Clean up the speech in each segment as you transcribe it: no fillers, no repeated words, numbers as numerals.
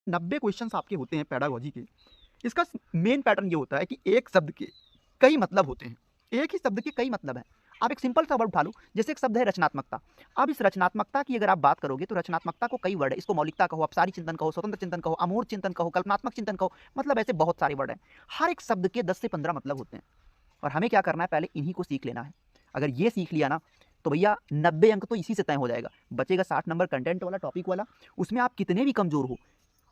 90 questions आपके होते हैं पेडागोजी के। इसका मेन पैटर्न ये होता है कि एक शब्द के कई मतलब होते हैं। एक ही शब्द के कई मतलब हैं। आप एक सिंपल सा वर्ड उठा लो, जैसे एक शब्द है रचनात्मकता। अब इस रचनात्मकता की अगर आप बात करोगे तो रचनात्मकता को कई वर्ड है। इसको मौलिकता कहो, अपसारी चिंतन कहो, स्वतंत्र चिंतन कहो, अमूर्त चिंतन कहो, कल्पनात्मक चिंतन कहो, मतलब ऐसे बहुत सारे वर्ड हैं। हर एक शब्द के 10 से 15 मतलब होते हैं और हमें क्या करना है, पहले इन्हीं को सीख लेना है। अगर ये सीख लिया ना तो भैया 90 अंक तो इसी से तय हो जाएगा। बचेगा 60 नंबर कंटेंट वाला, टॉपिक वाला। उसमें आप कितने भी कमजोर हो,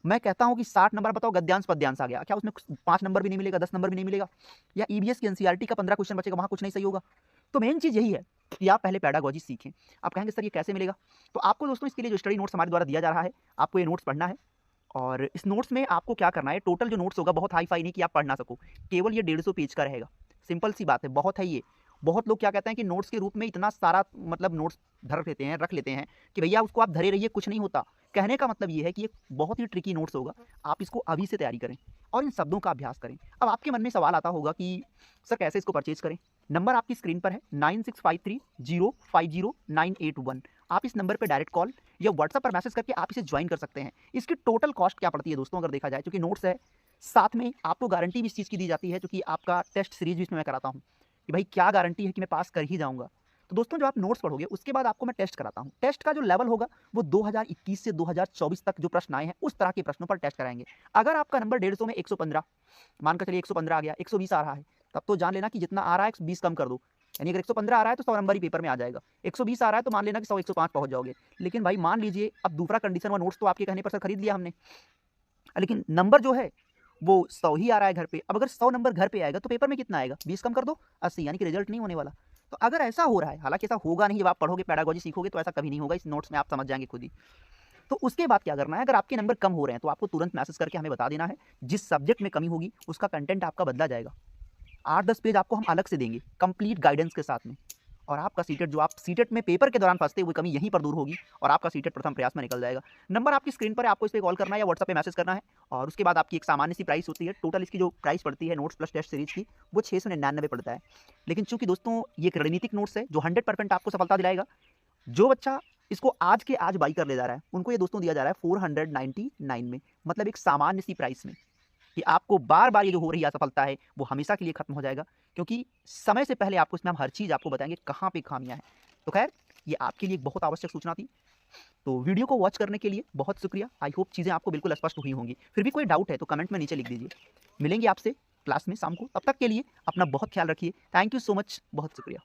मैं कहता हूं कि 60 नंबर बताओ गद्यांश पद्यांश आ गया, क्या उसमें 5 नंबर भी नहीं मिलेगा, 10 नंबर भी नहीं मिलेगा? या ईबीएस की एनसीईआरटी का 15 क्वेश्चन बचेगा, वहां कुछ नहीं सही होगा? तो मेन चीज यही है कि आप पहले पेडागोजी सीखें। आप कहेंगे सर ये कैसे मिलेगा? तो आपको दोस्तों इसके लिए जो स्टडी नोट्स हमारे द्वारा दिया जा रहा है, आपको ये नोट्स पढ़ना है। और इस नोट्स में आपको क्या करना है, टोटल जो नोट्स होगा बहुत हाई फाई नहीं कि आप पढ़ ना सको, केवल ये 150 पेज का रहेगा। सिंपल सी बात है, बहुत है ये। बहुत लोग क्या कहते हैं कि नोट्स के रूप में इतना सारा मतलब नोट्स धर लेते हैं, रख लेते हैं कि भैया उसको आप धरे रहिए, कुछ नहीं होता। कहने का मतलब ये है कि ये बहुत ही ट्रिकी नोट्स होगा। आप इसको अभी से तैयारी करें और इन शब्दों का अभ्यास करें। अब आपके मन में सवाल आता होगा कि सर कैसे इसको परचेज करें? नंबर आपकी स्क्रीन पर है 9653050981। आप इस नंबर पर डायरेक्ट कॉल या व्हाट्सएप पर मैसेज करके आप इसे ज्वाइन कर सकते हैं। इसकी टोटल कॉस्ट क्या पड़ती है दोस्तों, अगर देखा जाए, क्योंकि नोट्स है साथ में आपको गारंटी भी इस चीज़ की दी जाती है, क्योंकि आपका टेस्ट सीरीज भी इसमें मैं कराता हूँ कि भाई क्या गारंटी है कि मैं पास कर ही जाऊँगा। तो दोस्तों जब आप नोट्स पढ़ोगे उसके बाद आपको मैं टेस्ट कराता हूँ। टेस्ट का जो लेवल होगा वो 2021 से 2024 तक जो प्रश्न आए हैं उस तरह के प्रश्नों पर टेस्ट कराएंगे। अगर आपका नंबर 150 में 115, मानकर चलिए 115 आ गया, 120 आ रहा है, तब तो जान लेना कि जितना आ रहा है 20 कम कर दो। यानी अगर 115 आ रहा है तो 100 नंबर ही पेपर में आ जाएगा। 120 आ रहा है तो मान लेना कि 100 105 पहुंच जाओगे। लेकिन भाई मान लीजिए अब दूसरा कंडीशन हुआ, नोट्स तो आपके कहने पर सर खरीद लिया हमने, लेकिन नंबर जो है वो 100 ही आ रहा है घर पे। अब अगर 100 नंबर घर पे आएगा तो पेपर में कितना आएगा? 20 कम कर दो, 80, यानी कि रिजल्ट नहीं होने वाला। तो अगर ऐसा हो रहा है, हालांकि ऐसा होगा नहीं, जब आप पढ़ोगे पेडागोजी सीखोगे तो ऐसा कभी नहीं होगा, इस नोट्स में आप समझ जाएंगे खुद ही। तो उसके बाद क्या करना है, अगर आपके नंबर कम हो रहे हैं तो आपको तुरंत मैसेज करके हमें बता देना है। जिस सब्जेक्ट में कमी होगी उसका कंटेंट आपका बदला जाएगा। 8-10 पेज आपको हम अलग से देंगे कंप्लीट गाइडेंस के साथ में। और आपका सीटेट, जो आप सीटेट में पेपर के दौरान फंसते हुए कमी यहीं पर दूर होगी और आपका सीटेट प्रथम प्रयास में निकल जाएगा। नंबर आपकी स्क्रीन पर है, आपको इस पर कॉल करना है या व्हाट्सएप पे मैसेज करना है। और उसके बाद आपकी एक सामान्य सी प्राइस होती है। टोटल इसकी जो प्राइस पड़ती है नोट्स प्लस टेस्ट सीरीज की, वो 699 पड़ता है। लेकिन चूंकि दोस्तों ये एक रणनीतिक नोट्स है जो 100% आपको सफलता दिलाएगा। जो बच्चा इसको आज के आज बाई कर ले जा रहा है उनको ये दोस्तों दिया जा रहा है 499 में, मतलब एक सामान्य सी प्राइस में। कि आपको बार बार ये जो हो रही असफलता है वो हमेशा के लिए खत्म हो जाएगा, क्योंकि समय से पहले आपको इसमें हम हर चीज़ आपको बताएंगे कहाँ पे खामियां हैं। तो खैर ये आपके लिए एक बहुत आवश्यक सूचना थी। तो वीडियो को वॉच करने के लिए बहुत शुक्रिया। आई होप चीज़ें आपको बिल्कुल स्पष्ट हुई होंगी। फिर भी कोई डाउट है तो कमेंट में नीचे लिख दीजिए। मिलेंगे आपसे क्लास में शाम को, तब तक के लिए अपना बहुत ख्याल रखिए। थैंक यू सो मच, बहुत शुक्रिया।